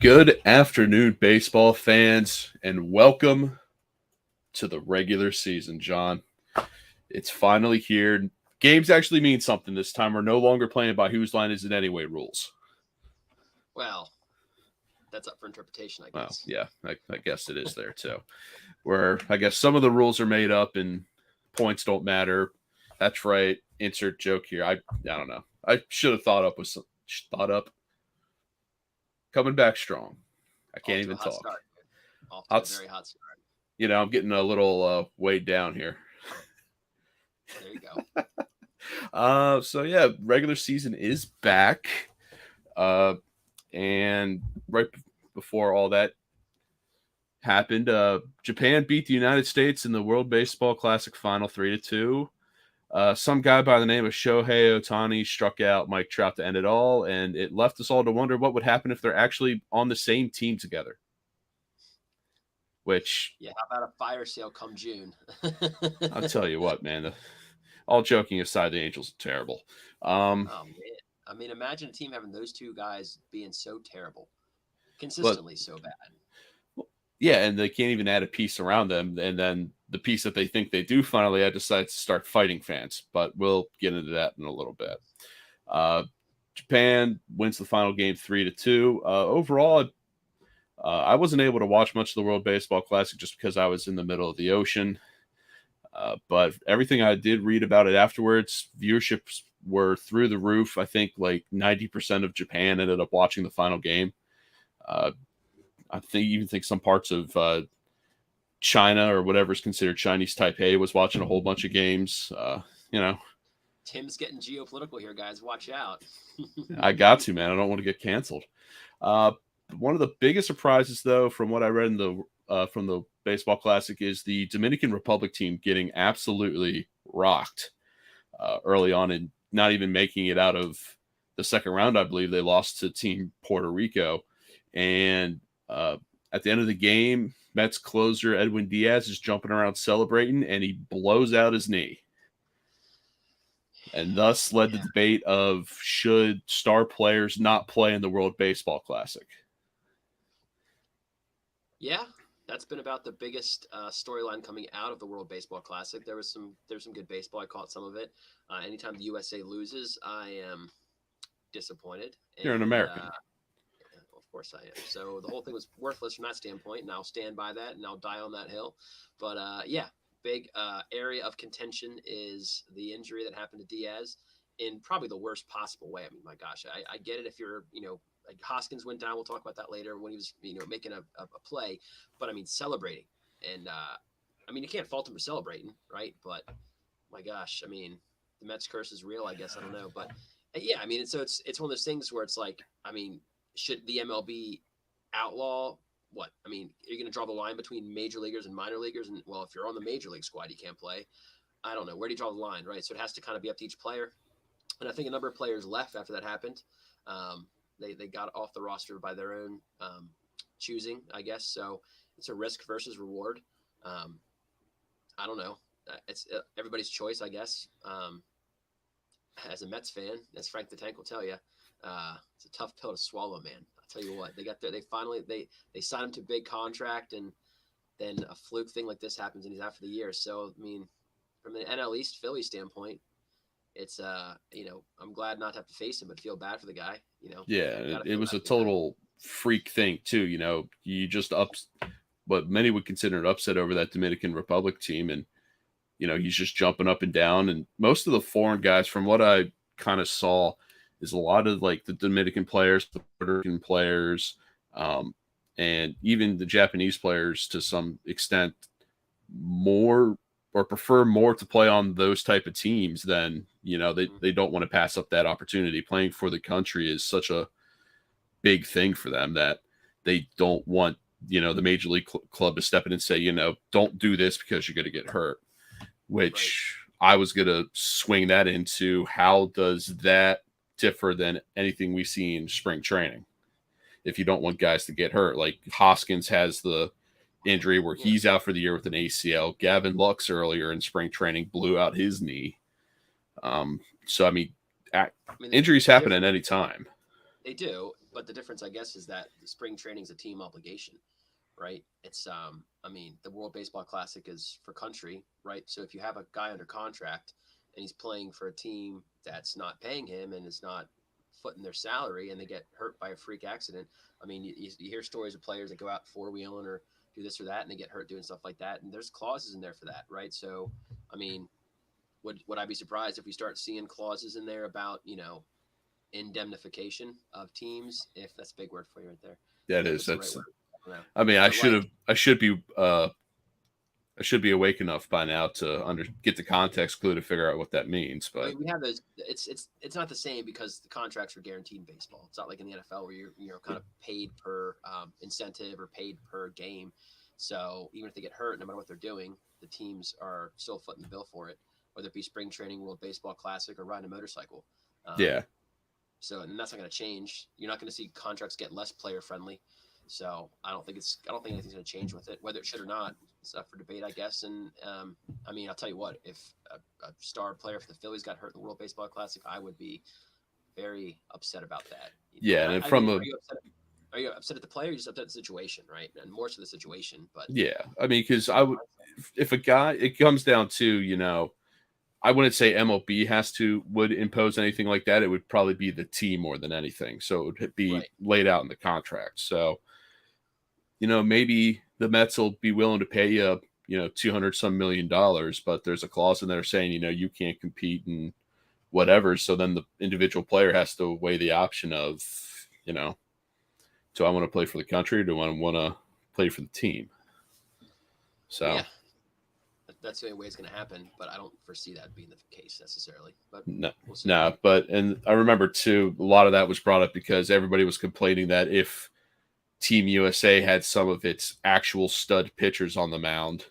Good afternoon, baseball fans, and welcome to the regular season, John. It's finally here. Games actually mean something this time. We're no longer playing by whose line is it anyway rules. Well, that's up for interpretation, I guess. Well, yeah, I guess it is there too. Where I guess some of the rules are made up and points don't matter. That's right. Insert joke here. I don't know. I should have thought up. Coming back strong. I can't even talk. Off to a very hot start. I'm getting a little weighed down here. There you go. So yeah, regular season is back. And right before all that happened, Japan beat the United States in the World Baseball Classic final 3-2. Some guy by the name of Shohei Ohtani struck out Mike Trout to end it all, and it left us all to wonder what would happen if they're actually on the same team together. Which, yeah, how about a fire sale come June? I'll tell you what, man. All joking aside, the Angels are terrible. Oh man, I mean, imagine a team having those two guys being so terrible, consistently so bad. Yeah, and they can't even add a piece around them, and then the piece that they think they do finally add decides to start fighting fans. But we'll get into that in a little bit. Japan wins the final game 3-2. Overall, I wasn't able to watch much of the World Baseball Classic just because I was in the middle of the ocean. But everything I did read about it afterwards, viewerships were through the roof. I think like 90% of Japan ended up watching the final game. I even think some parts of China or whatever's considered Chinese Taipei was watching a whole bunch of games. Tim's getting geopolitical here, guys. Watch out. I got to, man. I don't want to get canceled. One of the biggest surprises, though, from what I read in from the Baseball Classic, is the Dominican Republic team getting absolutely rocked early on and not even making it out of the second round. I believe they lost to Team Puerto Rico. And at the end of the game, Mets closer Edwin Diaz is jumping around celebrating, and he blows out his knee. And thus led the debate of should star players not play in the World Baseball Classic. Yeah, that's been about the biggest storyline coming out of the World Baseball Classic. There's some good baseball. I caught some of it. Anytime the USA loses, I am disappointed. You're an American. Of course I am. So the whole thing was worthless from that standpoint, and I'll stand by that, and I'll die on that hill. But big area of contention is the injury that happened to Diaz in probably the worst possible way. I mean, my gosh, I get it if you're, like Hoskins went down. We'll talk about that later when he was, making a play. But, I mean, celebrating. And, you can't fault him for celebrating, right? But, my gosh, I mean, the Mets curse is real, I guess. I don't know. But, yeah, I mean, it's one of those things where it's like, I mean, should the MLB outlaw what? I mean, are you going to draw the line between major leaguers and minor leaguers? And, well, if you're on the major league squad, you can't play. I don't know. Where do you draw the line, right? So it has to kind of be up to each player. And I think a number of players left after that happened. They got off the roster by their own choosing, I guess. So it's a risk versus reward. I don't know. It's everybody's choice, I guess. As a Mets fan, as Frank the Tank will tell you, it's a tough pill to swallow, man. I'll tell you what. They signed him to a big contract, and then a fluke thing like this happens, and he's out for the year. So, I mean, from the NL East Philly standpoint, it's I'm glad not to have to face him, but feel bad for the guy. Yeah, it was a total freak thing too. You just what many would consider an upset over that Dominican Republic team, and he's just jumping up and down. And most of the foreign guys, from what I kind of saw, is a lot of like the Dominican players, the Puerto Rican players, and even the Japanese players to some extent more or prefer more to play on those type of teams than, they don't want to pass up that opportunity. Playing for the country is such a big thing for them that they don't want, the major league club to step in and say, don't do this because you're going to get hurt, which I was going to swing that into how does that differ than anything we see in spring training? If you don't want guys to get hurt, like Hoskins has the injury where he's out for the year with an ACL. Gavin Lux earlier in spring training blew out his knee. So, injuries happen at any time. They do. But the difference, I guess, is that the spring training is a team obligation, right? It's I mean, the World Baseball Classic is for country, right? So if you have a guy under contract and he's playing for a team that's not paying him and is not footing their salary, and they get hurt by a freak accident, I mean, you hear stories of players that go out four-wheeling or do this or that and they get hurt doing stuff like that, and there's clauses in there for that, right? So I mean, would I be surprised if we start seeing clauses in there about, indemnification of teams? If that's a big word for you right there. That If is, it's the right that's, word. I don't know. I mean, But I should be awake enough by now to get the context clue to figure out what that means. I But mean, we have those. It's not the same because the contracts are guaranteed in baseball. It's not like in the NFL where you're kind of paid per incentive or paid per game. So even if they get hurt, no matter what they're doing, the teams are still footing the bill for it, whether it be spring training, World Baseball Classic, or riding a motorcycle. yeah, So, and that's not going to change. You're not going to see contracts get less player friendly. So I don't think anything's going to change with it, whether it should or not. It's up for debate, I guess. And I mean, I'll tell you what, if a star player for the Phillies got hurt in the World Baseball Classic, I would be very upset about that. yeah, and Are you upset at the player? Or just upset at the situation, right? And more so the situation, but yeah, I mean, because if a guy, it comes down to, I wouldn't say MLB would impose anything like that. It would probably be the team more than anything. So it would be right. laid out in the contract. So, maybe the Mets will be willing to pay you, $200 some million, but there's a clause in there saying, you can't compete and whatever. So then the individual player has to weigh the option of, do I want to play for the country or do I want to play for the team? So Yeah. That's the only way it's going to happen, but I don't foresee that being the case necessarily. But we'll see. And I remember too, a lot of that was brought up because everybody was complaining that if Team USA had some of its actual stud pitchers on the mound,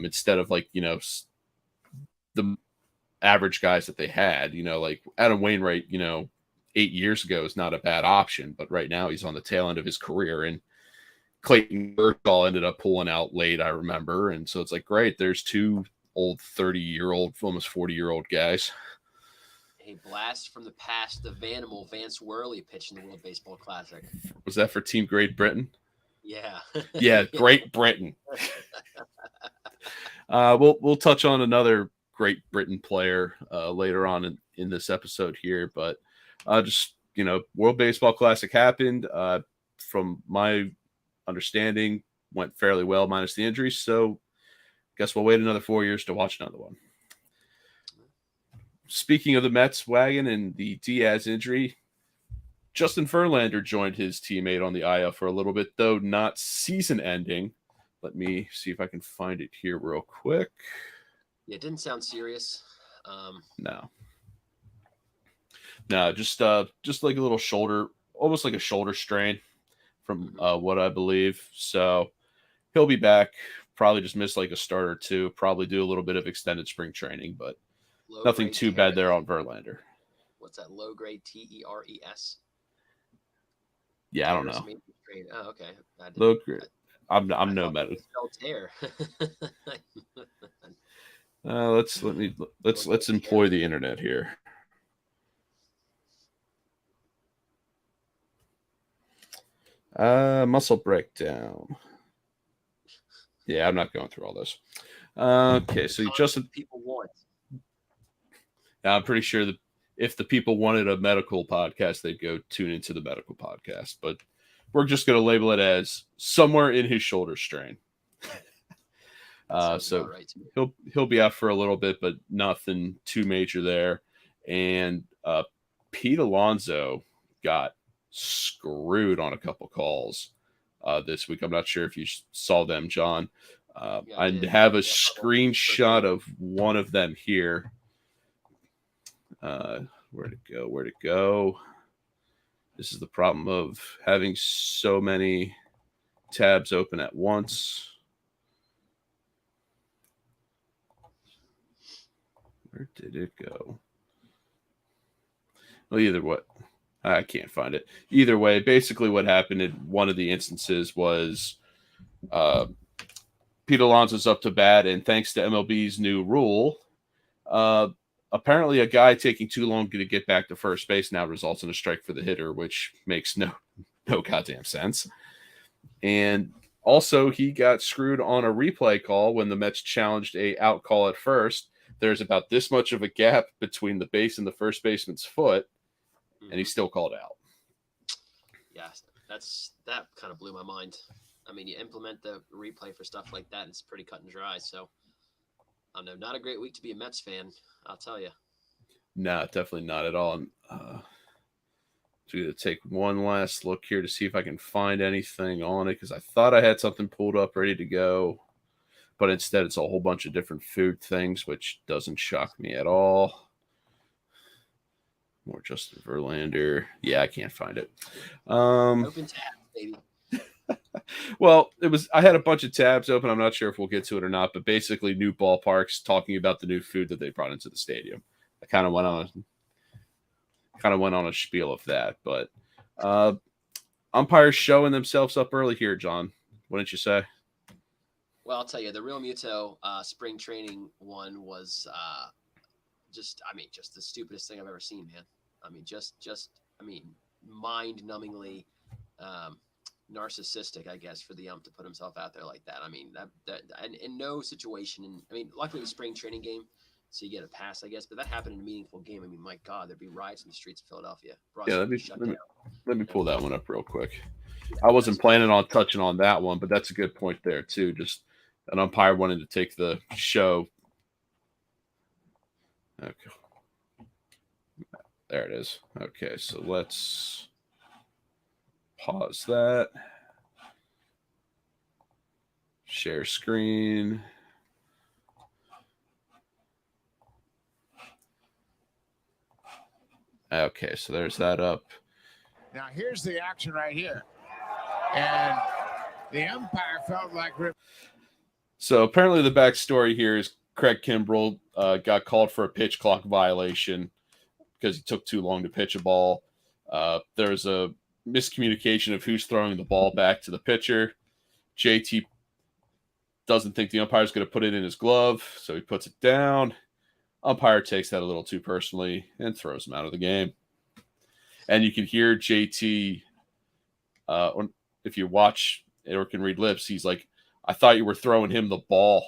instead of the average guys that they had, like Adam Wainwright, 8 years ago is not a bad option, but right now he's on the tail end of his career, and Clayton Kershaw ended up pulling out late, I remember. And so it's like, great, there's two old 30-year-old, almost 40-year-old guys. A blast from the past of Vanimal, Vance Worley pitching the World Baseball Classic. Was that for Team Great Britain? Yeah. Yeah, Great Britain. We'll touch on another Great Britain player later on in this episode here, but just, World Baseball Classic happened. From my understanding, went fairly well minus the injuries, so guess we'll wait another 4 years to watch another one. Speaking of the Mets wagon and the Diaz injury, Justin Verlander joined his teammate on the IL for a little bit, though not season ending. Let me see if I can find it here real quick. Yeah, it didn't sound serious. No, just like a little shoulder, almost like a shoulder strain from what I believe. So he'll be back. Probably just miss like a start or two. Probably do a little bit of extended spring training, but nothing too bad there on Verlander. What's that? Low grade TERES? Yeah, I don't know. Oh, okay. Low grade. I'm no medical. Tear. Let's employ the internet here. Muscle breakdown. Yeah, I'm not going through all this. Okay, so Justin, people want. I'm pretty sure that if the people wanted a medical podcast, they'd go tune into the medical podcast. But we're just going to label it as somewhere in his shoulder strain. So right he'll be out for a little bit, but nothing too major there. And Pete Alonso got screwed on a couple calls this week. I'm not sure if you saw them, John. I have a screenshot of one of them here. Where'd it go? This is the problem of having so many tabs open at once. Where did it go? Well, either way, I can't find it. Either way, basically what happened in one of the instances was Pete Alonso's up to bat, and thanks to MLB's new rule, apparently a guy taking too long to get back to first base now results in a strike for the hitter, which makes no goddamn sense. And also, he got screwed on a replay call when the Mets challenged a out call at first. There's about this much of a gap between the base and the first baseman's foot, and he's still called out. Yeah, that kind of blew my mind. I mean, you implement the replay for stuff like that, it's pretty cut and dry. So, I don't know, not a great week to be a Mets fan, I'll tell you. No, definitely not at all. So I'm going to take one last look here to see if I can find anything on it, because I thought I had something pulled up ready to go, but instead it's a whole bunch of different food things, which doesn't shock me at all. More Justin Verlander. Yeah, I can't find it. Open tab, baby. Well, I had a bunch of tabs open. I'm not sure if we'll get to it or not, but basically new ballparks talking about the new food that they brought into the stadium. I kind of went on a spiel of that, but umpires showing themselves up early here, John. Wouldn't you say? Well, I'll tell you, the Real Muto spring training one was just the stupidest thing I've ever seen, man. I mean, mind-numbingly narcissistic, I guess, for the ump to put himself out there like that. I mean, that in no situation, luckily it was spring training game, so you get a pass, I guess, but that happened in a meaningful game. I mean, my God, there'd be riots in the streets of Philadelphia. Yeah, let me pull that one up real quick. I wasn't planning on touching on that one, but that's a good point there too. Just an umpire wanting to take the show. Okay. There it is. Okay, so let's pause that. Share screen. Okay, so there's that up. Now here's the action right here. And the umpire felt like... So apparently the backstory here is Craig Kimbrell got called for a pitch clock violation because he took too long to pitch a ball. There's a miscommunication of who's throwing the ball back to the pitcher. JT doesn't think the umpire is going to put it in his glove, so he puts it down. Umpire takes that a little too personally and throws him out of the game. And you can hear JT, if you watch or can read lips, he's like, I thought you were throwing him the ball.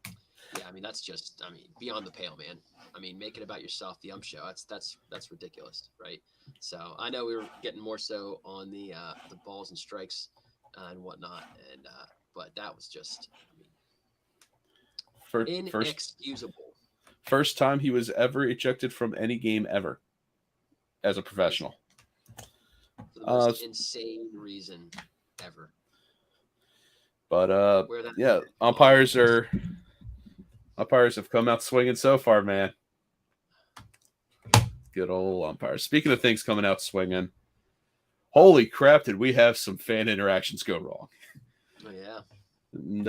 Yeah, I mean, that's just, beyond the pale, man. I mean, make it about yourself, the ump show. That's ridiculous, right? So I know we were getting more so on the balls and strikes and whatnot, and but that was just, inexcusable. First time he was ever ejected from any game ever as a professional. For the most insane reason ever. But yeah, umpires have come out swinging so far, man. Good old umpires. Speaking of things coming out swinging, holy crap, did we have some fan interactions go wrong? Oh, yeah. And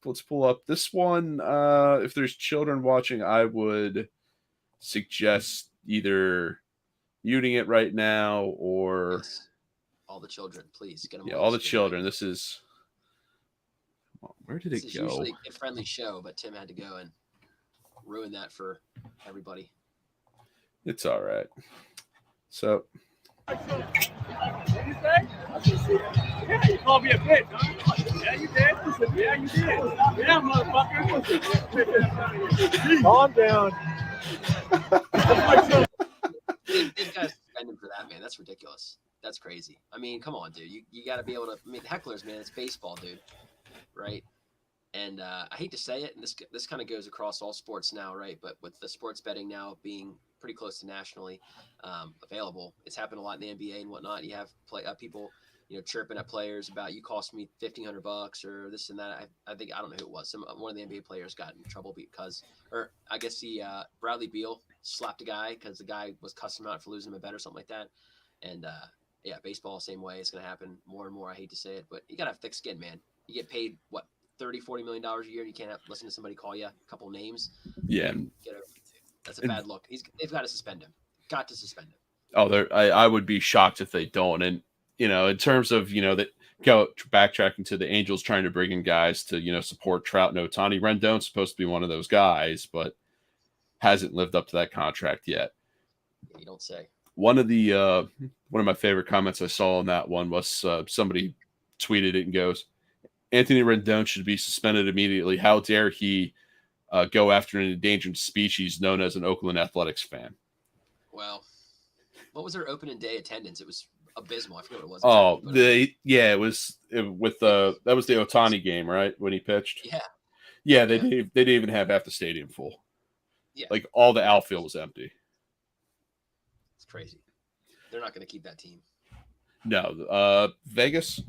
let's pull up this one. If there's children watching, I would suggest either muting it right now or... Yes. All the children, please. Get them. Yeah, all the children. This is... Where did it go? It's usually a friendly show, but Tim had to go and ruin that for everybody. It's all right. So... What did you say? Yeah, you called me a bitch, huh? Yeah, you did. Yeah, you did. Yeah, motherfucker. Calm down. They've got to suspend him for that, man. That's ridiculous. That's crazy. I mean, come on, dude. You got to be able to. Hecklers, man. It's baseball, dude. Right? And I hate to say it, and this kind of goes across all sports now, right? But with the sports betting now being pretty close to nationally available, it's happened a lot in the NBA and whatnot. You have people, chirping at players about, you cost me $1,500 or this and that. I think, I don't know who it was. One of the NBA players got in trouble because, or I guess Bradley Beal slapped a guy because the guy was cussing him out for losing him a bet or something like that. And yeah, baseball, same way. It's going to happen more and more. I hate to say it, but you got to have thick skin, man. You get paid, what, $30-40 million a year, and you can't listen to somebody call you a couple names. Yeah. Get over it. That's a bad look. They've got to suspend him. Got to suspend him. Oh, I would be shocked if they don't. And, in terms of, that go backtracking to the Angels trying to bring in guys to, support Trout and Ohtani. Rendon's supposed to be one of those guys, but hasn't lived up to that contract yet. Yeah, you don't say. One of my favorite comments I saw on that one was somebody tweeted it and goes, Anthony Rendon should be suspended immediately. How dare he go after an endangered species known as an Oakland Athletics fan? Well, what was their opening day attendance? It was abysmal. I forget what it was. Oh, exactly, it was with the that was the Ohtani game, right? When he pitched. Yeah, they didn't even have half the stadium full. Yeah, like all the outfield was empty. It's crazy. They're not going to keep that team. No, Vegas.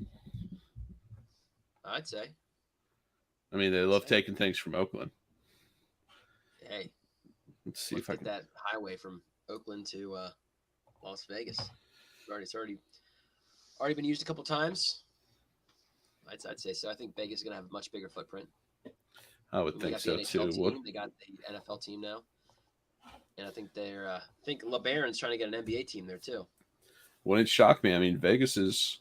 I'd say. I mean, they love taking things from Oakland. Hey, let's see if I can that highway from Oakland to Las Vegas. It's already been used a couple times. I'd say so. I think Vegas is going to have a much bigger footprint. I would think so too. They got the NFL team now, and I think I think LeBaron's trying to get an NBA team there too. Wouldn't shock me. I mean, Vegas is.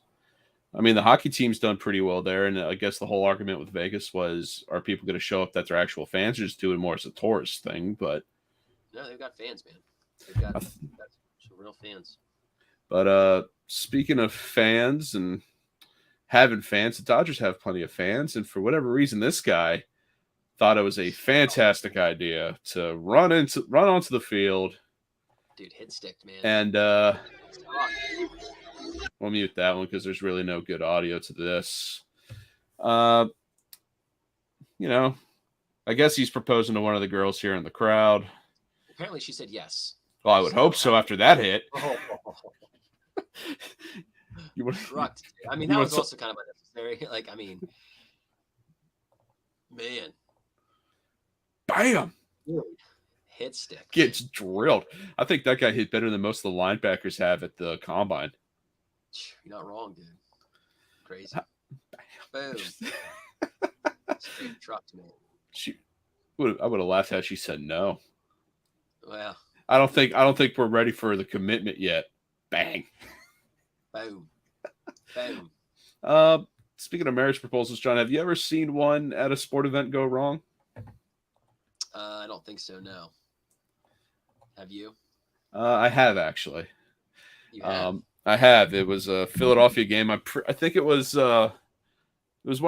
I mean, the hockey team's done pretty well there, and I guess the whole argument with Vegas was, are people going to show up that they're actual fans, or just do it more as a tourist thing? But no, they've got fans, man. They've got some real fans. But speaking of fans and having fans, the Dodgers have plenty of fans, and for whatever reason, this guy thought it was a fantastic idea to run onto the field. Dude, hit sticked, man. And we'll mute that one because there's really no good audio to this. I guess he's proposing to one of the girls here in the crowd. Apparently she said yes. Well, I would hope so after that hit. You would trucked. I mean, that was also kind of unnecessary. Like, I mean, man. Bam. Dude, hit stick. Gets drilled. I think that guy hit better than most of the linebackers have at the combine. You're not wrong, dude. Crazy. Boom. Straight trucked, man. I would have laughed had she said no. Well, I don't think we're ready for the commitment yet. Bang. Boom. Boom. Speaking of marriage proposals, John, have you ever seen one at a sport event go wrong? I don't think so. No. Have you? I have actually. You have? I have. It was a Philadelphia game. I think it was one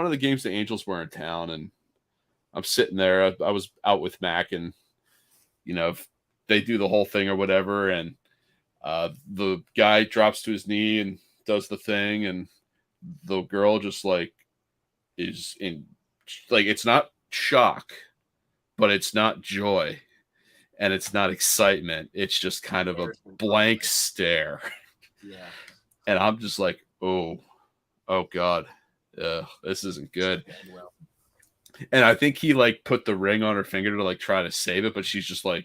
of the games the Angels were in town, and I'm sitting there. I was out with Mac, and they do the whole thing or whatever, and the guy drops to his knee and does the thing, and the girl just is in it's not shock, but it's not joy, and it's not excitement. It's just kind of a blank stare. Yeah. And I'm just like, oh God, this isn't good. And I think he put the ring on her finger to try to save it, but she's just it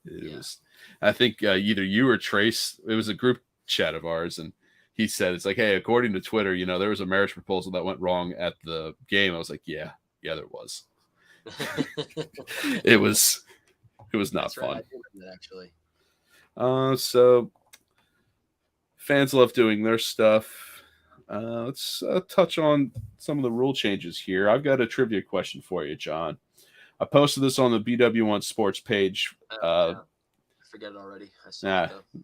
was. I think either you or Trace. It was a group chat of ours, and he said it's hey, according to Twitter, there was a marriage proposal that went wrong at the game. I was like, yeah, there was. It was not fun. Right. I do remember that, actually. So fans love doing their stuff. Let's touch on some of the rule changes here. I've got a trivia question for you, John. I posted this on the BWSPORTS page. I forget it already. I saw it, though.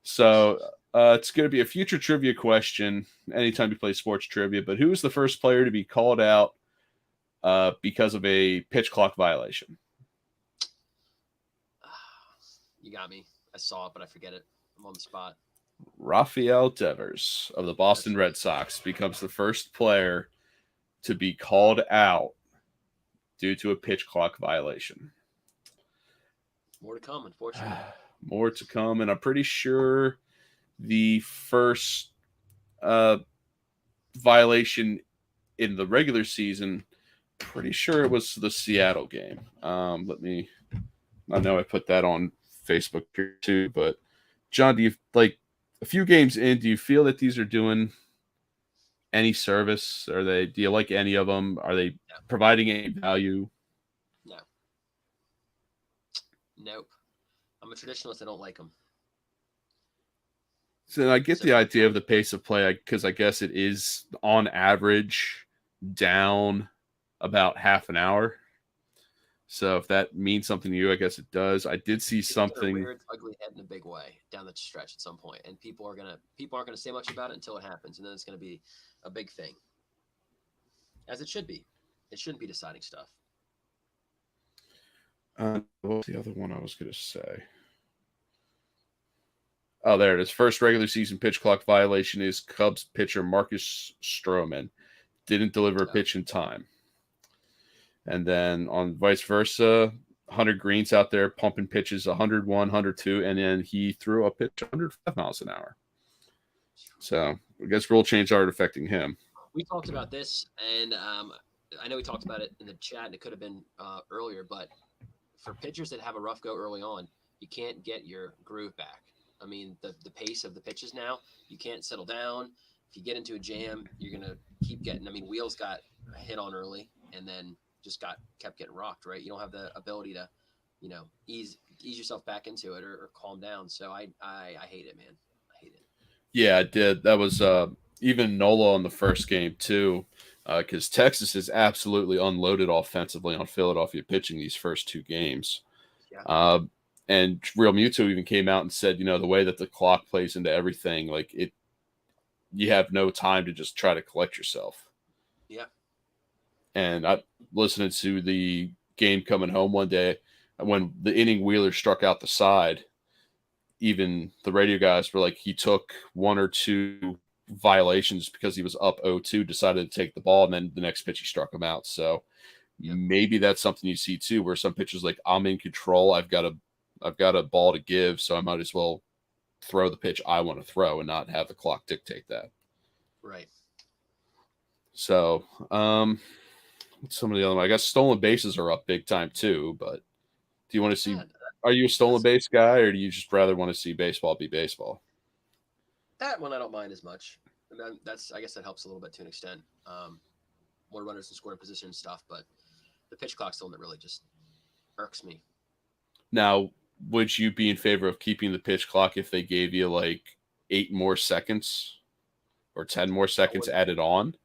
So it's going to be a future trivia question anytime you play sports trivia. But who was the first player to be called out because of a pitch clock violation? You got me. I saw it, but I forget it. I'm on the spot. Rafael Devers of the Boston Red Sox becomes the first player to be called out due to a pitch clock violation. More to come, unfortunately. More to come, and I'm pretty sure the first violation in the regular season, pretty sure it was the Seattle game. I know I put that on Facebook here too, but John, do you a few games in, do you feel that these are doing any service? Do you like any of them? Are they providing any value? No. Nope. I'm a traditionalist. I don't like them. So I get the idea of the pace of play because I guess it is on average down about half an hour. So if that means something to you, I guess it does. I did see It's gonna something. rear its ugly head in a big way down the stretch at some point, and people aren't gonna say much about it until it happens, and then it's gonna be a big thing, as it should be. It shouldn't be deciding stuff. What was the other one I was going to say? Oh, there it is. First regular season pitch clock violation is Cubs pitcher Marcus Stroman. Didn't deliver a pitch in time. And then on vice versa, Hunter Green's out there pumping pitches 101, 102, and then he threw a pitch 105 miles an hour. So I guess rule change aren't affecting him. We talked about this, and I know we talked about it in the chat, and it could have been earlier, but for pitchers that have a rough go early on, you can't get your groove back. I mean, the pace of the pitches now, you can't settle down. If you get into a jam, you're going to keep getting, I mean, Wheels got hit on early and then just kept getting rocked, right? You don't have the ability to, ease yourself back into it or calm down. So I hate it, man. I hate it. Yeah, I did. That was even Nola on the first game too, because Texas is absolutely unloaded offensively on Philadelphia pitching these first two games. Yeah. And Real Mewtwo even came out and said, the way that the clock plays into everything, like you have no time to just try to collect yourself. Yeah. And I listening to the game coming home one day when the inning Wheeler struck out the side, even the radio guys were like, he took one or two violations because he was up 0-2, decided to take the ball, and then the next pitch he struck him out. So maybe that's something you see too, where some pitchers like, I'm in control. I've got a ball to give, so I might as well throw the pitch I want to throw and not have the clock dictate that. Right. So, some of the other one, I guess stolen bases are up big time too, but do you want to see, are you a stolen base guy, or do you just rather want to see baseball be baseball? That one I don't mind as much. And I guess that helps a little bit to an extent. More runners in scoring position and stuff, but the pitch clock's the one that really just irks me. Now, would you be in favor of keeping the pitch clock if they gave you like 8 more seconds or 10 more seconds added on?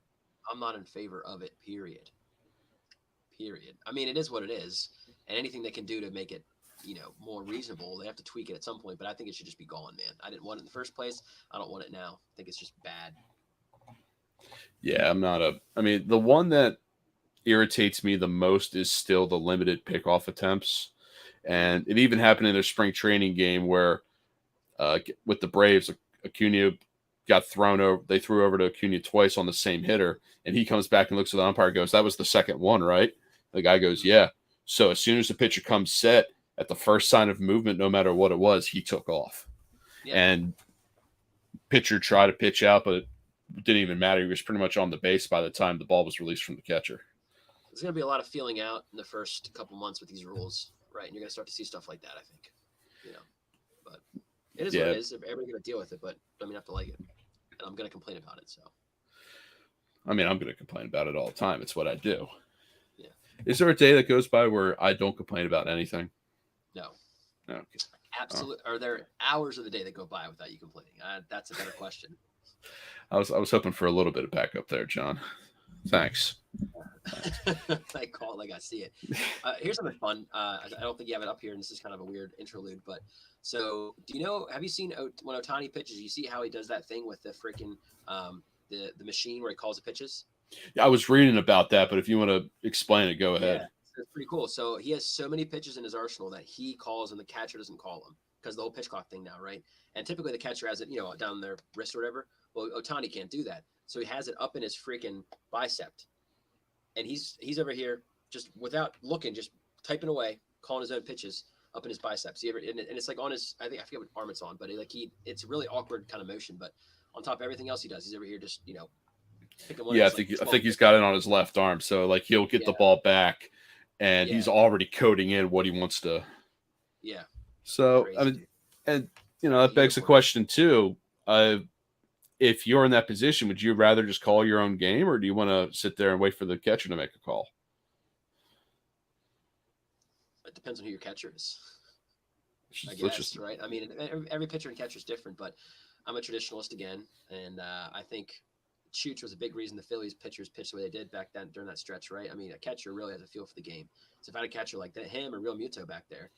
I'm not in favor of it, period. I mean, it is what it is, and anything they can do to make it, more reasonable, they have to tweak it at some point, but I think it should just be gone, man. I didn't want it in the first place. I don't want it now. I think it's just bad. Yeah, the one that irritates me the most is still the limited pickoff attempts. And it even happened in their spring training game where with the Braves, Acuna got thrown over. They threw over to Acuna twice on the same hitter, and he comes back and looks at the umpire and goes, that was the second one, right? The guy goes, yeah. So as soon as the pitcher comes set, at the first sign of movement, no matter what it was, he took off. Yeah. And pitcher tried to pitch out, but it didn't even matter. He was pretty much on the base by the time the ball was released from the catcher. There's going to be a lot of feeling out in the first couple months with these rules, right? And you're going to start to see stuff like that, I think. But it is what it is. Everybody's going to deal with it, but I mean, I have to like it. And I'm going to complain about it, so. I mean, I'm going to complain about it all the time. It's what I do. Yeah. Is there a day that goes by where I don't complain about anything? No. Okay. Absolutely. Are there hours of the day that go by without you complaining? That's a better question. I was hoping for a little bit of backup there, John. Thanks. I call it like I see it. Here's something fun. I don't think you have it up here, and this is kind of a weird interlude, but so have you seen when Ohtani pitches, you see how he does that thing with the freaking the machine where he calls the pitches? Yeah, I was reading about that, but if you want to explain it, go ahead. Yeah, it's pretty cool. So he has so many pitches in his arsenal that he calls and the catcher doesn't call them because the whole pitch clock thing now, right? And typically the catcher has it, down their wrist or whatever. Well, Ohtani can't do that. So he has it up in his freaking bicep. And he's over here just without looking, just typing away, calling his own pitches up in his biceps. And it's like on his, I forget what arm it's on, but it's a really awkward kind of motion. But on top of everything else he does, he's over here just, picking one. Yeah, I think he's got it on his left arm. So like he'll get the ball back and he's already coding in what he wants to. Yeah. So, crazy. I mean, and that begs the question too. If you're in that position, would you rather just call your own game, or do you want to sit there and wait for the catcher to make a call? It depends on who your catcher is. I guess, right? I mean, every pitcher and catcher is different, but I'm a traditionalist again, and I think Chooch was a big reason the Phillies pitchers pitched the way they did back then during that stretch, right? I mean, a catcher really has a feel for the game. So if I had a catcher like that, him or Real Muto back there,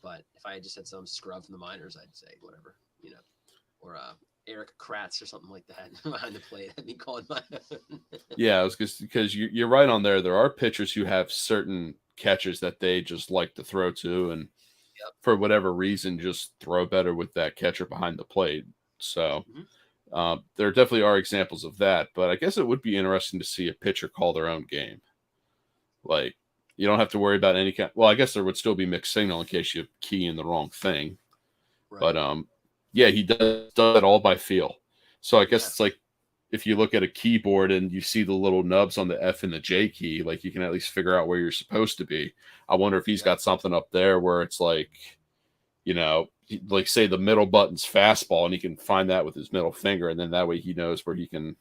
but if I had just had some scrub from the minors, I'd say whatever, or Eric Kratz or something like that behind the plate. I'd be calling my Yeah, it's because you're right on there. There are pitchers who have certain catchers that they just like to throw to, and for whatever reason, just throw better with that catcher behind the plate. So there definitely are examples of that. But I guess it would be interesting to see a pitcher call their own game. Like, you don't have to worry about any kind. Well, I guess there would still be mixed signal in case you key in the wrong thing. Right. But yeah, he does it all by feel. So I guess it's like if you look at a keyboard and you see the little nubs on the F and the J key, like you can at least figure out where you're supposed to be. I wonder if he's got something up there where it's like, like say the middle button's fastball, and he can find that with his middle finger, and then that way he knows where he can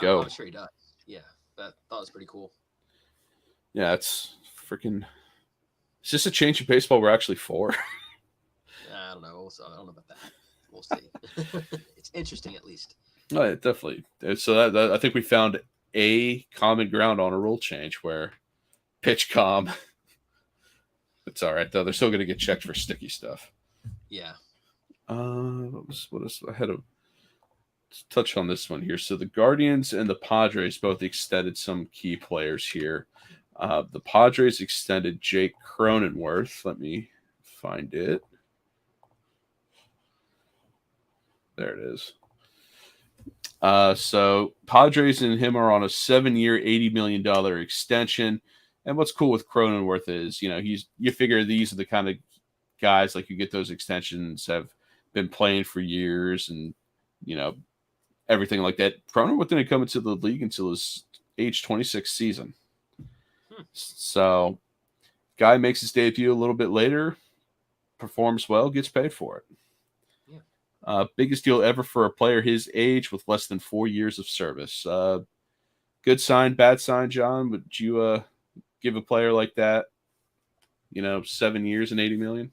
go. I'm sure he does. Yeah, that was pretty cool. Yeah, it's freaking. It's just a change in baseball we're actually for. I don't know. I don't know about that. We'll see. It's interesting, at least. Oh, yeah, definitely. So that I think we found a common ground on a rule change where pitch calm. It's all right though. They're still going to get checked for sticky stuff. Yeah. What else? I had to touch on this one here. So the Guardians and the Padres both extended some key players here. The Padres extended Jake Cronenworth. Let me find it. There it is. So Padres and him are on a 7-year, $80 million extension. And what's cool with Cronenworth is, you figure these are the kind of guys like you get those extensions have been playing for years and, everything like that. Cronenworth didn't come into the league until his age 26 season. So guy makes his debut a little bit later, performs well, gets paid for it. Biggest deal ever for a player his age with less than 4 years of service. Good sign, bad sign, John? Would you give a player like that, 7 years and $80 million?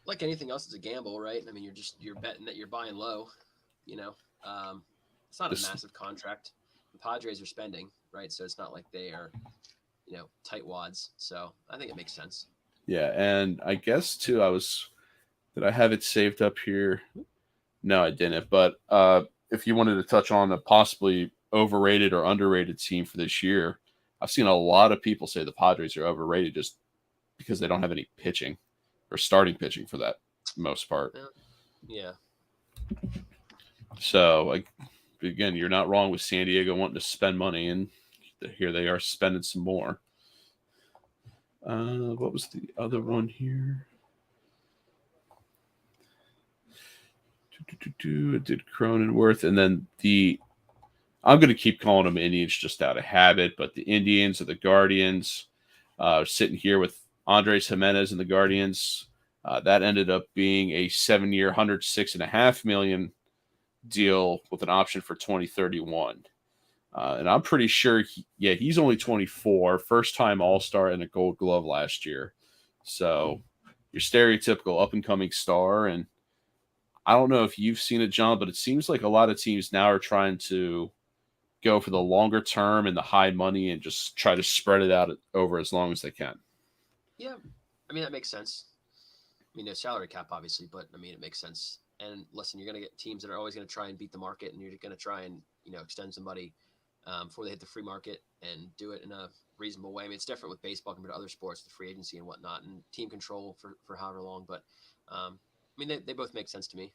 Like anything else, it's a gamble, right? I mean, you're betting that you're buying low. It's not a massive contract. The Padres are spending, right? So it's not like they are, tight wads. So I think it makes sense. Yeah, and I guess too, did I have it saved up here? No, I didn't. But if you wanted to touch on a possibly overrated or underrated team for this year, I've seen a lot of people say the Padres are overrated just because they don't have any pitching or starting pitching for that most part. Yeah. So, again, you're not wrong with San Diego wanting to spend money, and here they are spending some more. What was the other one here? It did Cronenworth, and then I'm going to keep calling them Indians just out of habit, but the Indians or the Guardians sitting here with Andres Jimenez and the Guardians. That ended up being a 7-year, $106.5 million deal with an option for 2031. And I'm pretty sure, he's only 24, first-time All-Star and a Gold Glove last year. So your stereotypical up-and-coming star, and I don't know if you've seen it, John, but it seems like a lot of teams now are trying to go for the longer term and the high money and just try to spread it out over as long as they can. Yeah. I mean, that makes sense. I mean, there's salary cap, obviously, but I mean, it makes sense. And listen, you're going to get teams that are always going to try and beat the market, and you're going to try and, extend somebody before they hit the free market and do it in a reasonable way. I mean, it's different with baseball compared to other sports, the free agency and whatnot, and team control for however long. But, I mean, they both make sense to me.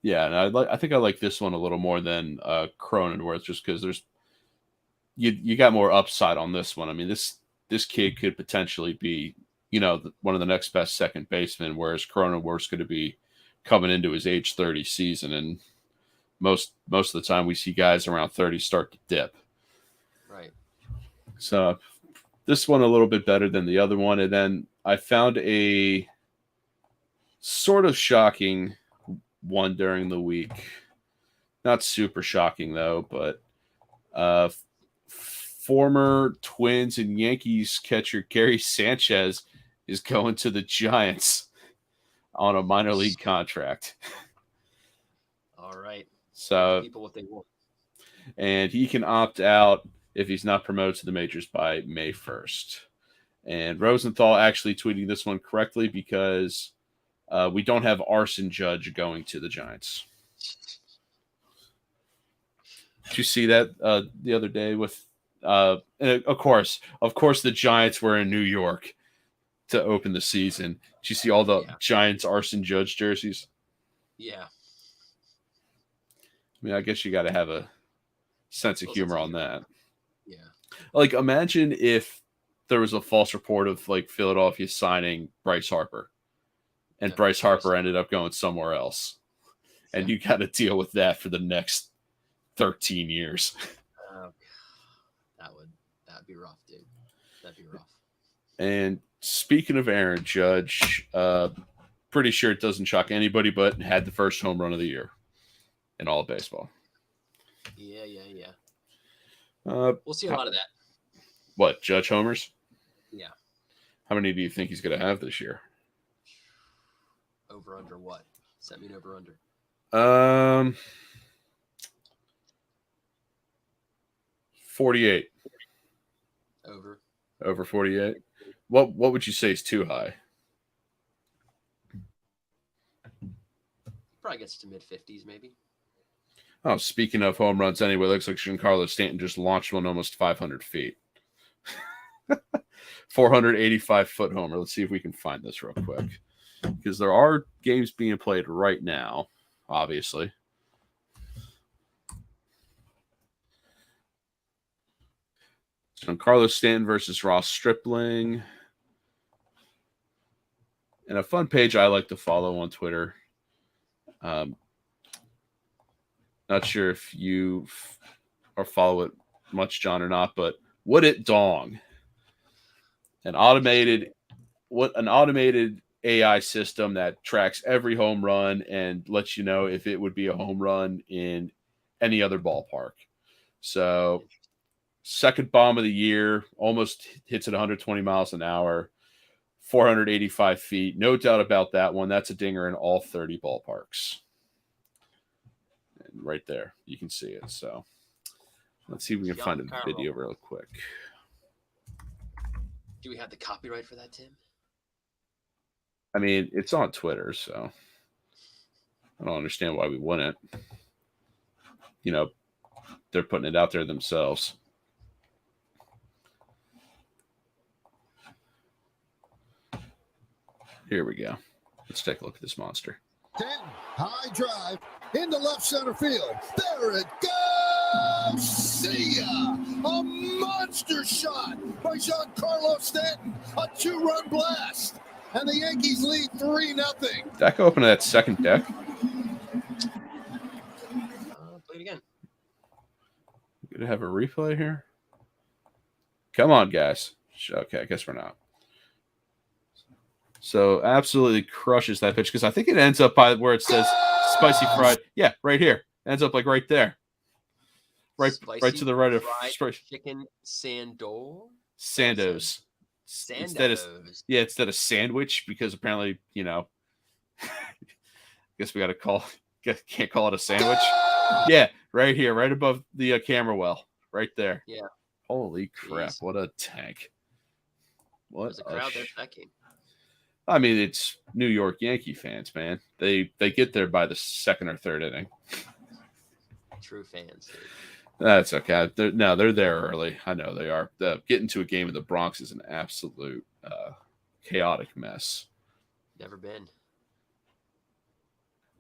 Yeah, and I think I like this one a little more than Cronenworth, just because there's you got more upside on this one. I mean, this kid could potentially be, one of the next best second basemen, whereas Cronenworth's going to be coming into his age 30 season, and most of the time we see guys around 30 start to dip. Right. So this one a little bit better than the other one, and then I found a sort of shocking one during the week. Not super shocking though, but former Twins and Yankees catcher Gary Sanchez is going to the Giants on a minor league contract. All right. So People what they want. and he can opt out if he's not promoted to the majors by May 1st. And Rosenthal actually tweeting this one correctly because we don't have Arson Judge going to the Giants. Did you see that the other day with of course the Giants were in New York to open the season. Did you see all the Giants Arson Judge jerseys? Yeah. I mean, I guess you got to have a sense of humor on that. Yeah. Like, imagine if there was a false report of like Philadelphia signing Bryce Harper, and Bryce Harper ended up going somewhere else, and you got to deal with that for the next 13 years. That'd be rough, dude. That'd be rough. And speaking of Aaron Judge, pretty sure it doesn't shock anybody, but had the first home run of the year in all of baseball. Yeah. We'll see a lot of that. What, Judge homers? Yeah. How many do you think he's going to have this year? Over under what? Does that mean over under? 48. Over 48. What would you say is too high? Probably gets to mid-50s, maybe. Oh, speaking of home runs, anyway, looks like Giancarlo Stanton just launched one almost 500 feet. 485-foot homer. Let's see if we can find this real quick, because there are games being played right now, obviously. Giancarlo Stanton versus Ross Stripling. And a fun page I like to follow on Twitter. Not sure if you or follow it much, John, or not, but Would It Dong? An automated AI system that tracks every home run and lets you know if it would be a home run in any other ballpark. So, second bomb of the year, almost hits at 120 miles an hour, 485 feet. No doubt about that one. That's a dinger in all 30 ballparks. And right there, you can see it. So, let's see if we can find a video real quick. Do we have the copyright for that, Tim? I mean, it's on Twitter, so I don't understand why we wouldn't. You know, they're putting it out there themselves. Here we go. Let's take a look at this monster. 10, high drive into left center field. There it goes. See ya. A monster shot by Giancarlo Stanton. A 2-run blast. And the Yankees lead 3-0. Deck open to that second deck. Play it again. Gonna have a replay here. Come on, guys. Okay, I guess we're not. So absolutely crushes that pitch because I think it ends up by where it says spicy fried. Yeah, right here. Ends up like right there. Right to the right of chicken Sandos. Instead of sandwich, because apparently, you know, I guess we can't call it a sandwich. Yeah, right here, right above the camera well, right there. Yeah. Holy crap! What a tank! There's a crowd there for that game. I mean, it's New York Yankee fans, man. They get there by the second or third inning. True fans. Dude. That's okay. They're there early. I know they are. Getting to a game in the Bronx is an absolute chaotic mess. Never been.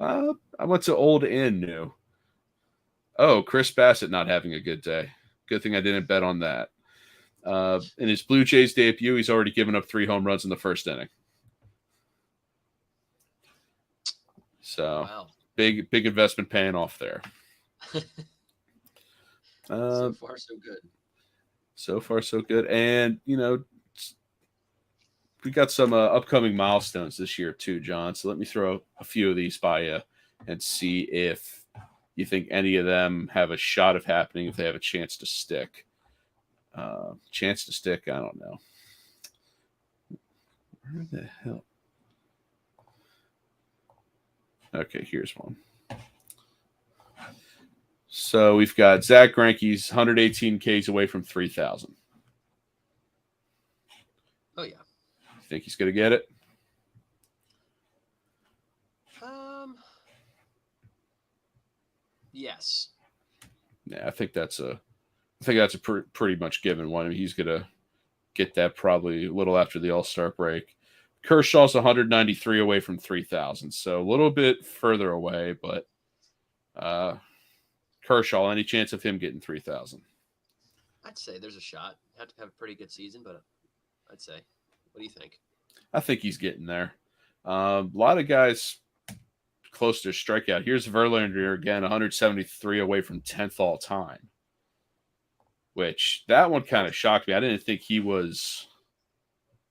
I went to old and new. Oh, Chris Bassett not having a good day. Good thing I didn't bet on that. In his Blue Jays debut, he's already given up 3 home runs in the first inning. So wow. big investment paying off there. So far, so good. So far, so good. And, you know, we got some upcoming milestones this year too, John. So let me throw a few of these by you and see if you think any of them have a shot of happening, if they have a chance to stick. I don't know. Where the hell? Okay, here's one. So we've got Zach Greinke's 118 Ks away from 3,000. Oh yeah. You think he's going to get it? Yes. Yeah, I think that's a pretty much given one. I mean, he's going to get that probably a little after the All-Star break. Kershaw's 193 away from 3,000, so a little bit further away, but Kershaw, any chance of him getting 3,000? I'd say there's a shot. Have to have a pretty good season, but I'd say. What do you think? I think he's getting there. A lot of guys close to a strikeout. Here's Verlander again, 173 away from 10th all time, which that one kind of shocked me. I didn't think he was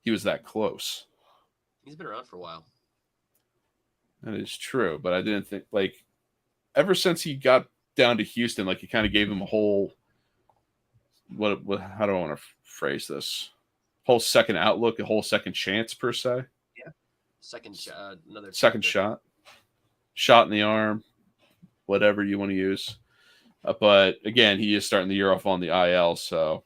that close. He's been around for a while. That is true, but I didn't think, like, ever since he got down to Houston, like, he kind of gave him a whole what how do I want to phrase this? Whole second outlook, a whole second chance per se. Yeah. Another second shot in the arm, whatever you want to use. But again, he is starting the year off on the IL, so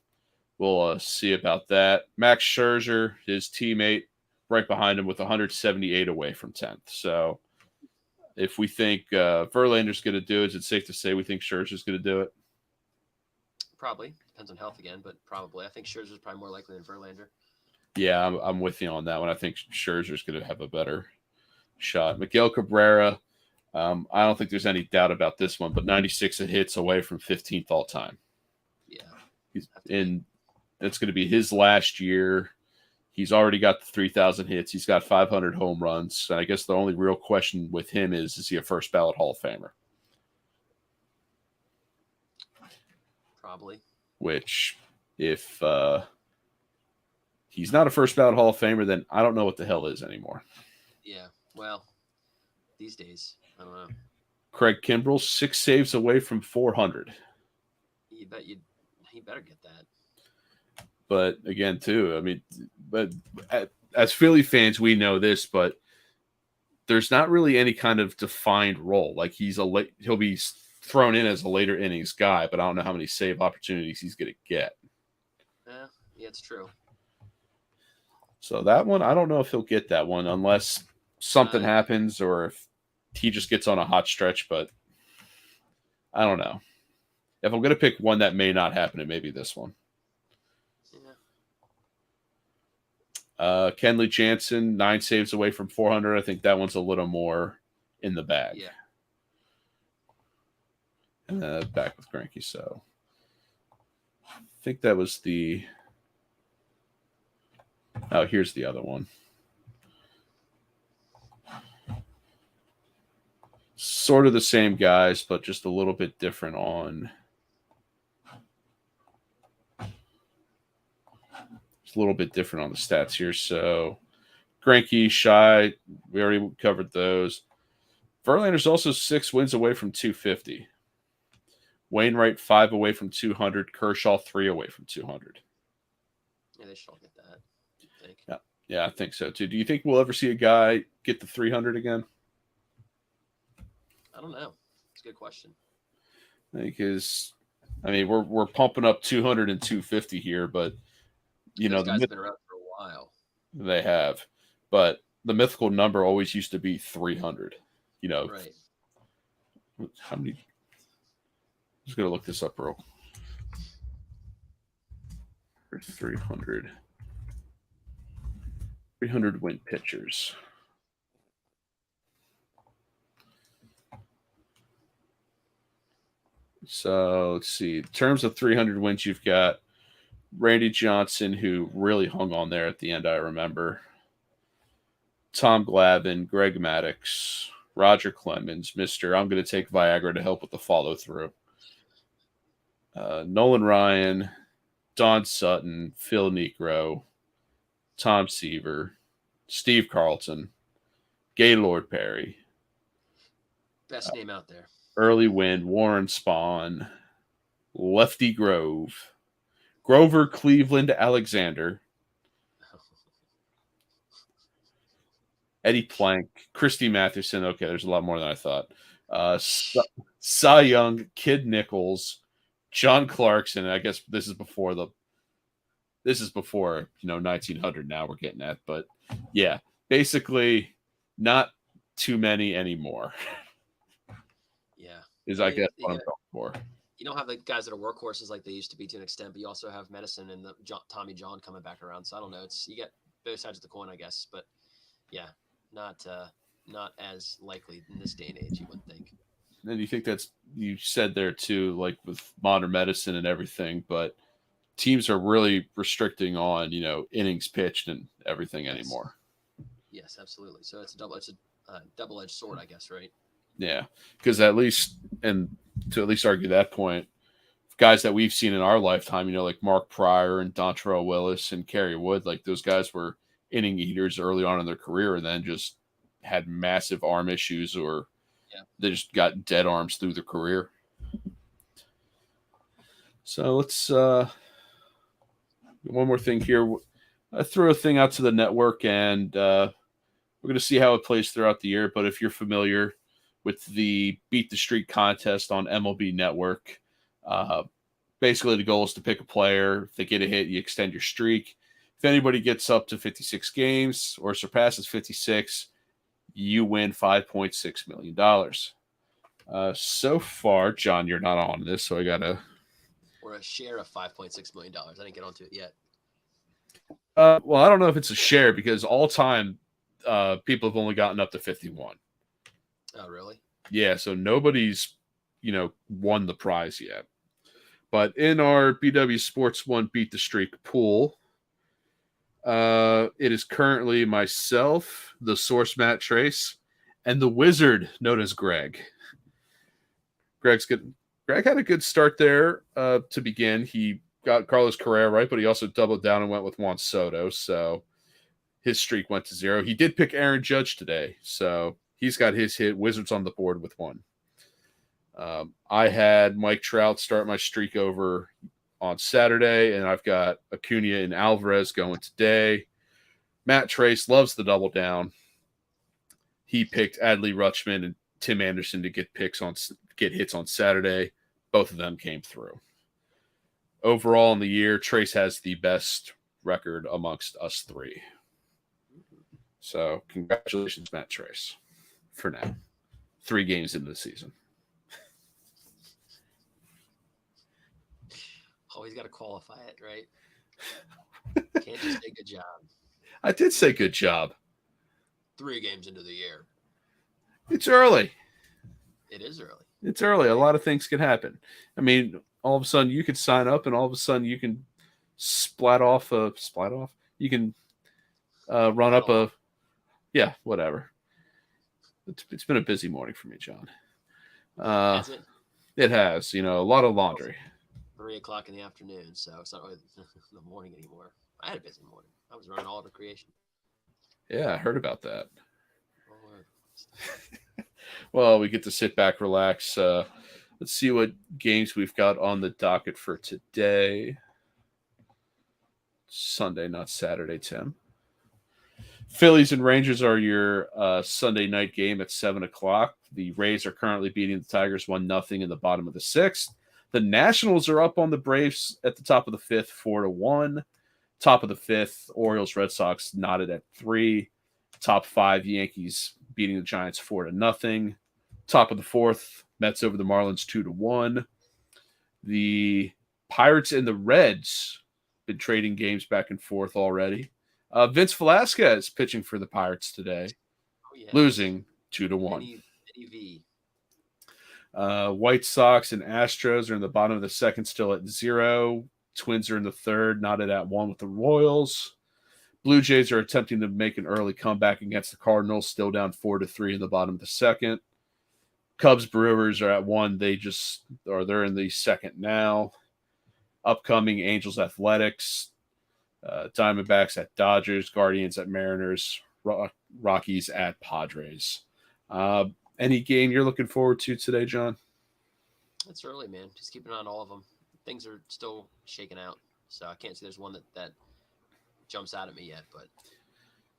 we'll see about that. Max Scherzer, his teammate, right behind him with 178 away from 10th. So if we think Verlander's going to do it, is it safe to say we think Scherzer's going to do it? Probably. Depends on health again, but probably. I think Scherzer's probably more likely than Verlander. Yeah, I'm with you on that one. I think Scherzer's going to have a better shot. Miguel Cabrera, I don't think there's any doubt about this one, but 96 hits away from 15th all time. Yeah. It's going to be his last year. He's already got the 3,000 hits. He's got 500 home runs. And I guess the only real question with him is he a first ballot Hall of Famer? Probably. Which, if he's not a first ballot Hall of Famer, then I don't know what the hell is anymore. Yeah. Well, these days, I don't know. Craig Kimbrell, 6 saves away from 400. He better get that. But again, too, I mean, but as Philly fans, we know this, but there's not really any kind of defined role. Like he'll be thrown in as a later innings guy, but I don't know how many save opportunities he's going to get. Yeah, it's true. So that one, I don't know if he'll get that one unless something happens or if he just gets on a hot stretch. But I don't know. If I'm going to pick one that may not happen, it may be this one. Kenley Jansen, 9 saves away from 400. I think that one's a little more in the bag. Yeah. And back with Greinke. So I think that was the. Oh, here's the other one. Sort of the same guys, but just a little bit different on. A little bit different on the stats here. So Greinke, Shy, we already covered those. Verlander's also 6 wins away from 250. Wainwright 5 away from 200. Kershaw 3 away from 200. Yeah, they should all get that. I think. Yeah, I think so too. Do you think we'll ever see a guy get the 300 again? I don't know. It's a good question. Because I mean, we're pumping up 200 and 250 here, but those guys have been around for a while. They have, but the mythical number always used to be 300. Right? How many? I'm just gonna look this up, real. 300 win pitchers. So let's see. In terms of 300 wins, you've got Randy Johnson, who really hung on there at the end, I remember. Tom Glavine, Greg Maddux, Roger Clemens, Mr. I'm going to take Viagra to help with the follow-through. Nolan Ryan, Don Sutton, Phil Niekro, Tom Seaver, Steve Carlton, Gaylord Perry. Best name out there. Early Win, Warren Spahn, Lefty Grove, Grover Cleveland Alexander, Eddie Plank, Christy Mathewson. Okay, there's a lot more than I thought. Cy Young, Kid Nichols, John Clarkson. I guess this is before 1900. Now we're getting at, but yeah, basically not too many anymore. Yeah. I guess what I'm going for. You don't have the guys that are workhorses like they used to be to an extent, but you also have medicine and the Tommy John coming back around. So I don't know. You get both sides of the coin, I guess. But yeah, not as likely in this day and age, you wouldn't think. And you think you said there too, like with modern medicine and everything, but teams are really restricting on, innings pitched and everything anymore. Yes, absolutely. So it's a double-edged sword, I guess, right? Yeah, because to at least argue that point, guys that we've seen in our lifetime, like Mark Pryor and Dontrell Willis and Kerry Wood, like those guys were inning eaters early on in their career and then just had massive arm issues or they just got dead arms through their career. So let's one more thing here. I threw a thing out to the network and we're going to see how it plays throughout the year. But if you're familiar with the Beat the Streak contest on MLB Network, basically the goal is to pick a player. If they get a hit, you extend your streak. If anybody gets up to 56 games or surpasses 56, you win $5.6 million. So far, John, you're not on this, so I got to... Or a share of $5.6 million. I didn't get onto it yet. Well, I don't know if it's a share because all time people have only gotten up to 51. Oh, really? Yeah, so nobody's, won the prize yet. But in our BW Sports 1 Beat the Streak pool, it is currently myself, the Source Matt Trace, and the Wizard known as Greg. Greg had a good start there to begin. He got Carlos Correa right, but he also doubled down and went with Juan Soto, so his streak went to 0. He did pick Aaron Judge today, so he's got his hit. Wizards on the board with 1. I had Mike Trout start my streak over on Saturday, and I've got Acuna and Alvarez going today. Matt Trace loves the double down. He picked Adley Rutschman and Tim Anderson to get hits on Saturday. Both of them came through. Overall in the year, Trace has the best record amongst us 3. So congratulations, Matt Trace, for now. 3 games into the season. Always got to qualify it, right? Can't just say good job. I did say good job. 3 games into the year. It's early. It is early. It's early. A lot of things can happen. I mean, all of a sudden you could sign up and all of a sudden you can splat off. You can run up a, whatever. It's been a busy morning for me, John. Has it? It has, a lot of laundry. 3:00 in the afternoon, so it's not really the morning anymore. I had a busy morning. I was running all over creation. Yeah, I heard about that. Well, we get to sit back, relax. Let's see what games we've got on the docket for today. Sunday, not Saturday, Tim. Phillies and Rangers are your Sunday night game at 7:00. The Rays are currently beating the Tigers 1-0 in the bottom of the 6th. The Nationals are up on the Braves at the top of the 5th, 4-1. Top of the 5th, Orioles, Red Sox knotted at 3. Top 5, Yankees beating the Giants 4-0. Top of the 4th, Mets over the Marlins 2-1. The Pirates and the Reds been trading games back and forth already. Vince Velasquez pitching for the Pirates today, losing 2-1. Mini V. White Sox and Astros are in the bottom of the 2nd, still at 0. Twins are in the 3rd, knotted at 1 with the Royals. Blue Jays are attempting to make an early comeback against the Cardinals, still down 4-3 in the bottom of the 2nd. Cubs Brewers are at 1. They're in the 2nd now. Upcoming Angels Athletics, Diamondbacks at Dodgers, Guardians at Mariners, Rockies at Padres. Any game you're looking forward to today, John? It's early, man. Just keep an eye on all of them. Things are still shaking out, so I can't say there's one that jumps out at me yet. But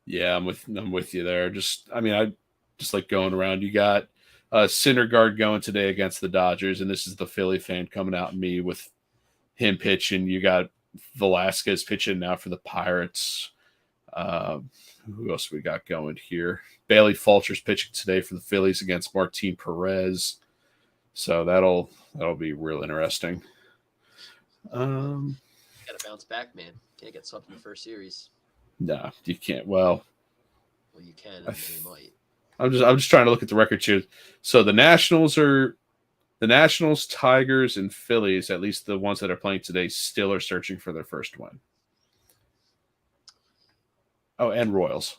yeah, I'm with you there. I just like going around. You got Syndergaard going today against the Dodgers, and this is the Philly fan coming out at me with him pitching. You got Velasquez pitching now for the Pirates. Who else we got going here? Bailey Falter's pitching today for the Phillies against Martin Perez. So that'll be real interesting. Gotta bounce back, man. Can't get swept in the first series. No, you can't. Well, you can. And you might. I'm just trying to look at the record here. So the Nationals, Tigers, and Phillies, at least the ones that are playing today, still are searching for their first win. Oh, and Royals.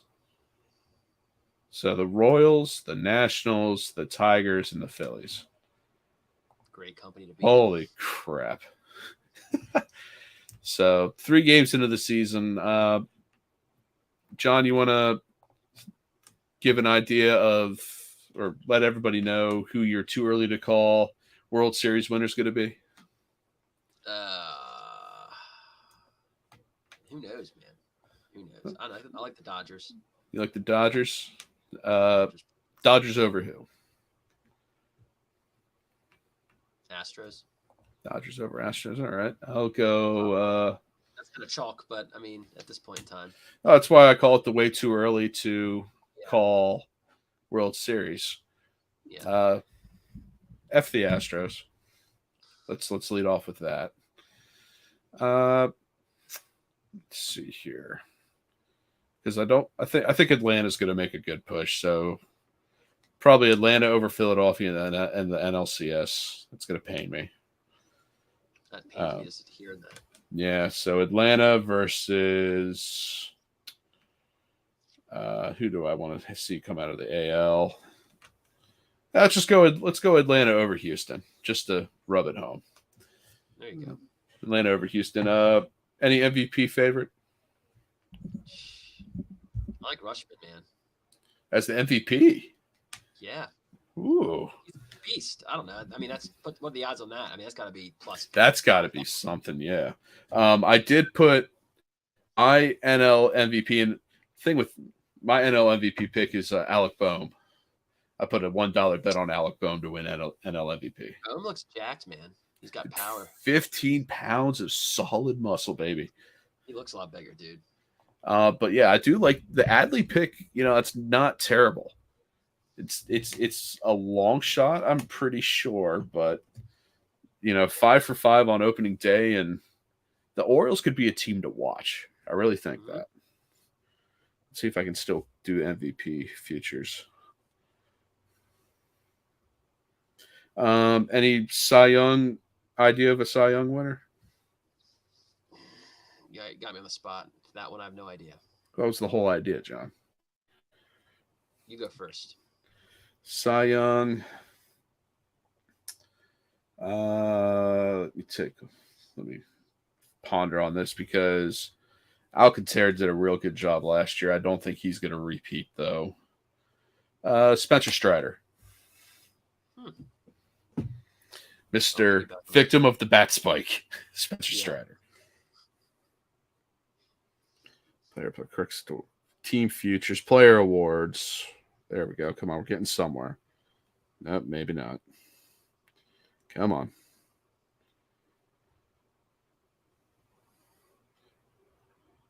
So the Royals, the Nationals, the Tigers, and the Phillies. Great company to be. Holy crap. So 3 games into the season. John, you want to give an idea of, or let everybody know who your too early to call World Series winner is going to be? Who knows, man? Who knows? I like the Dodgers. You like the Dodgers? Dodgers over who? Astros. Dodgers over Astros. All right. I'll go. That's kind of chalk, but I mean, at this point in time. That's why I call it the way too early to call World Series. Yeah. F the Astros. Let's lead off with that. Let's see here. Because I think Atlanta's going to make a good push. So probably Atlanta over Philadelphia and the NLCS. That's going to pain me. That pains me just to hear that. Yeah. So Atlanta versus who do I want to see come out of the AL? Let's go Atlanta over Houston just to rub it home. There you go. Atlanta over Houston. Any MVP favorite? I like Rushman, man. As the MVP? Yeah. Ooh. He's a beast. I don't know. I mean, what are the odds on that? I mean, that's got to be plus. That's got to be something, yeah. I did put my NL MVP, and thing with my NL MVP pick is Alec Boehm. I put a $1 bet on Alec Boehm to win NL MVP. Boehm looks jacked, man. He's got power. 15 pounds of solid muscle, baby. He looks a lot bigger, dude. But yeah, I do like the Adley pick. You know, it's not terrible. It's a long shot, I'm pretty sure, but 5 for 5 on opening day, and the Orioles could be a team to watch. I really think that. Let's see if I can still do MVP futures. Any Cy Young idea of a Cy Young winner? Yeah, you got me on the spot. That one, I have no idea. That was the whole idea, John. You go first. Cy Young. Let me ponder on this because Alcantara did a real good job last year. I don't think he's going to repeat, though. Spencer Strider. Mr. Victim of the bat spike. Spencer Strider. Player Crooks Team Futures, Player Awards. There we go. Come on, we're getting somewhere. Nope, maybe not. Come on.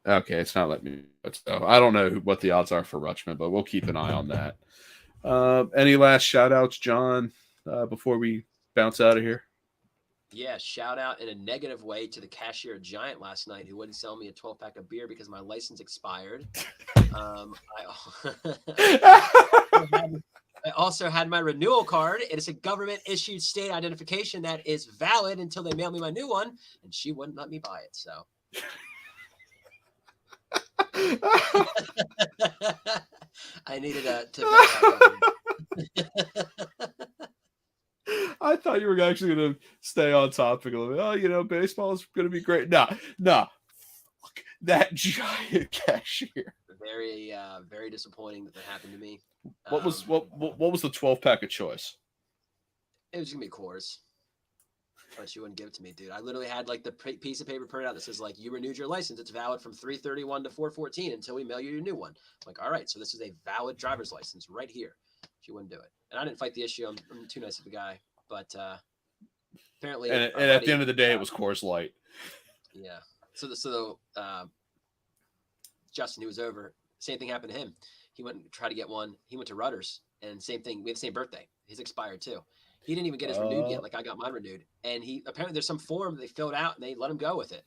Okay, it's not letting me. So I don't know what the odds are for Rutschman, but we'll keep an eye on that. Any last shout outs, John, before we bounce out of here? Yeah, shout out in a negative way to the cashier at Giant last night who wouldn't sell me a 12-pack of beer because my license expired. I also had my renewal card. It is a government-issued state identification that is valid until they mail me my new one, and she wouldn't let me buy it. So I needed to. I thought you were actually going to stay on topic a little bit. Baseball is going to be great. Nah. Fuck that Giant cashier. Very, very disappointing that happened to me. What was the 12-pack of choice? It was gonna be Coors, but she wouldn't give it to me, dude. I literally had like the piece of paper printed out that says like you renewed your license. It's valid from 3/31 to 4/14 until we mail you your new one. I'm like, all right, so this is a valid driver's license right here. She wouldn't do it. And I didn't fight the issue. I'm too nice of a guy. But apparently, And at the end of the day, it was Coors Light. Yeah. So Justin, who was over, same thing happened to him. He went and tried to get one. He went to Rutter's, and same thing. We had the same birthday. His expired too. He didn't even get his renewed yet. Like I got mine renewed, and he apparently there's some form they filled out and they let him go with it.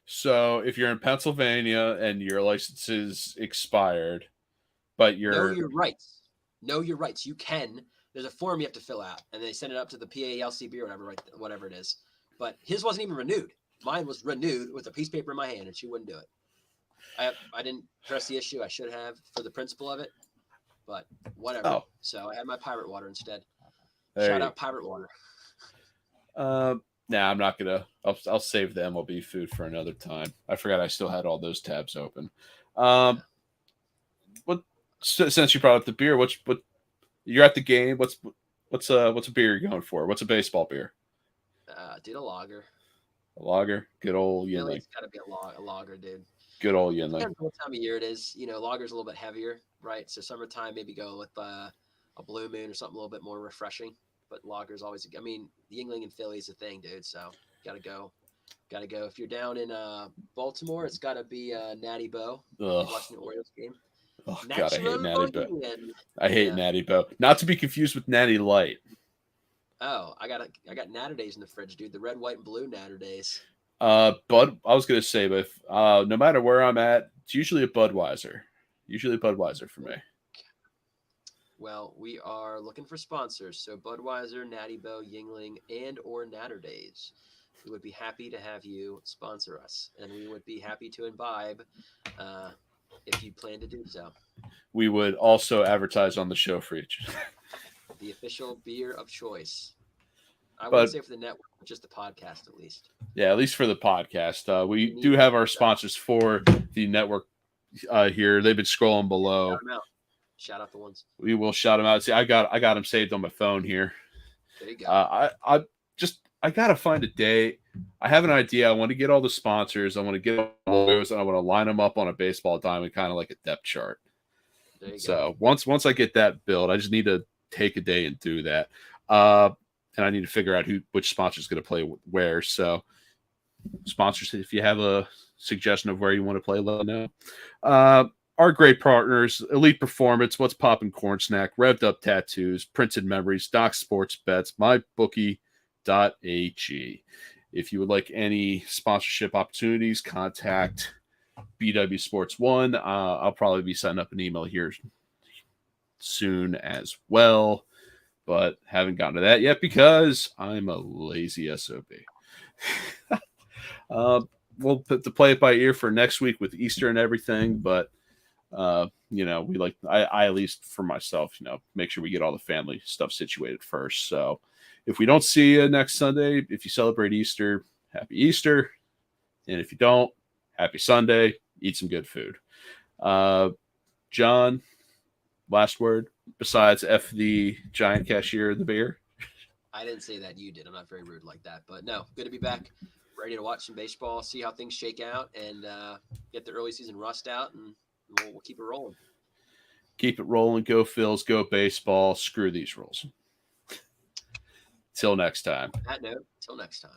So if you're in Pennsylvania and your license is expired, but Know your rights. Know your rights. You can. There's a form you have to fill out, and they send it up to the PALCB or whatever it is. But his wasn't even renewed. Mine was renewed with a piece of paper in my hand, and she wouldn't do it. I didn't press the issue. I should have for the principle of it, but whatever. Oh. So I had my pirate water instead. There Shout you- out pirate water. Nah, I'm not gonna. I'll save the MLB food for another time. I forgot I still had all those tabs open. Since you brought up the beer, what you're at the game? What's a beer you're going for? What's a baseball beer? Did a lager. A lager, good old Really, Yinling. it's got to be a lager, dude. Good old Yinling. Depends on what time of year it is. You know, lager's a little bit heavier, right? So summertime, maybe go with a Blue Moon or something a little bit more refreshing. But lager's always. I mean, Yingling and Philly is a thing, dude. So gotta go. If you're down in Baltimore, it's got to be Natty Bo. Watching the Orioles game. Oh God, I hate Natty Bo. And, I hate Natty Bo. Not to be confused with Natty Light. Oh, I got Natter Days in the fridge, dude. The red, white, and blue Natter Days. But I was gonna say, but if, no matter where I'm at, it's usually a Budweiser. Usually a Budweiser for me. Well, we are looking for sponsors. So Budweiser, Natty Bo, Yingling, and or Natter Days. We would be happy to have you sponsor us, and we would be happy to imbibe if you plan to do so. We would also advertise on the show for each. The official beer of choice. I But- wouldn't say for the network, but just the podcast at least. Yeah, at least for the podcast. We do have our sponsors for the network here. They've been scrolling below. Shout 'em out. Shout out the ones. We will shout them out. See, I got them saved on my phone here. There you go. I gotta find a day. I have an idea. I want to get all the sponsors. I want to get all those, and I want to line them up on a baseball diamond, kind of like a depth chart. There you go. So once I get that built, I just need to take a day and do that. And I need to figure out which sponsor is going to play where. So sponsors, if you have a suggestion of where you want to play, let me know. Our great partners: Elite Performance, What's Poppin' Corn Snack, Revved Up Tattoos, Printed Memories, Doc Sports Bets, mybookie.ag. If you would like any sponsorship opportunities, contact BWSPORTS1. I'll probably be setting up an email here soon as well, but haven't gotten to that yet because I'm a lazy SOB. We'll put the play it by ear for next week with Easter and everything, but we like I at least for myself, make sure we get all the family stuff situated first. So if we don't see you next Sunday, if you celebrate Easter, happy Easter. And if you don't, happy Sunday. Eat some good food. John, last word besides F the giant cashier of the beer. I didn't say that. You did. I'm not very rude like that. But no, good to be back. Ready to watch some baseball, see how things shake out, and get the early season rust out, and we'll keep it rolling. Keep it rolling. Go Phils. Go baseball. Screw these rules. Till next time. On that note, till next time.